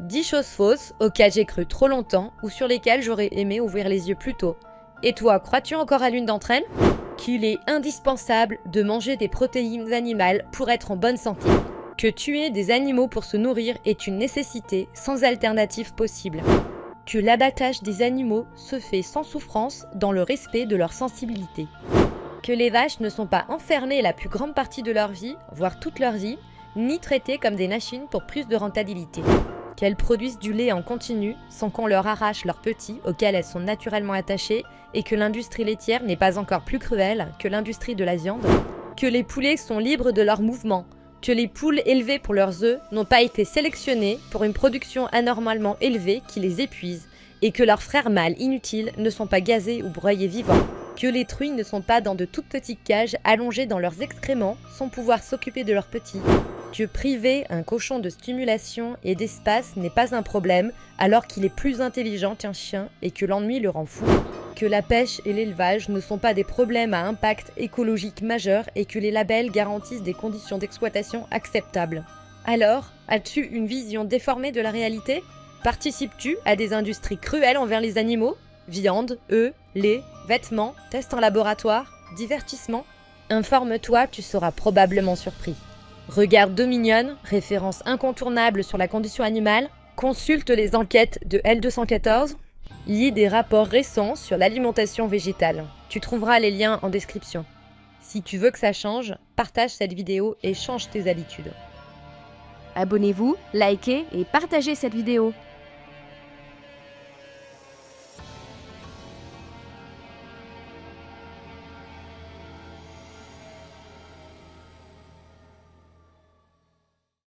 10 choses fausses auxquelles j'ai cru trop longtemps ou sur lesquelles j'aurais aimé ouvrir les yeux plus tôt. Et toi, crois-tu encore à l'une d'entre elles? Qu'il est indispensable de manger des protéines animales pour être en bonne santé. Que tuer des animaux pour se nourrir est une nécessité sans alternative possible. Que l'abattage des animaux se fait sans souffrance dans le respect de leur sensibilité. Que les vaches ne sont pas enfermées la plus grande partie de leur vie, voire toute leur vie, ni traitées comme des machines pour plus de rentabilité. Qu'elles produisent du lait en continu sans qu'on leur arrache leurs petits auxquels elles sont naturellement attachées et que l'industrie laitière n'est pas encore plus cruelle que l'industrie de la viande. Que les poulets sont libres de leurs mouvements. Que les poules élevées pour leurs œufs n'ont pas été sélectionnées pour une production anormalement élevée qui les épuise et que leurs frères mâles inutiles ne sont pas gazés ou broyés vivants. Que les truies ne sont pas dans de toutes petites cages allongées dans leurs excréments sans pouvoir s'occuper de leurs petits. Que priver un cochon de stimulation et d'espace n'est pas un problème alors qu'il est plus intelligent qu'un chien et que l'ennui le rend fou. Que la pêche et l'élevage ne sont pas des problèmes à impact écologique majeur et que les labels garantissent des conditions d'exploitation acceptables. Alors, as-tu une vision déformée de la réalité? Participes-tu à des industries cruelles envers les animaux? Viande, œufs, lait, vêtements, tests en laboratoire, divertissement? Informe-toi, tu seras probablement surpris. Regarde Dominion, référence incontournable sur la condition animale, consulte les enquêtes de L214, lis des rapports récents sur l'alimentation végétale. Tu trouveras les liens en description. Si tu veux que ça change, partage cette vidéo et change tes habitudes. Abonnez-vous, likez et partagez cette vidéo.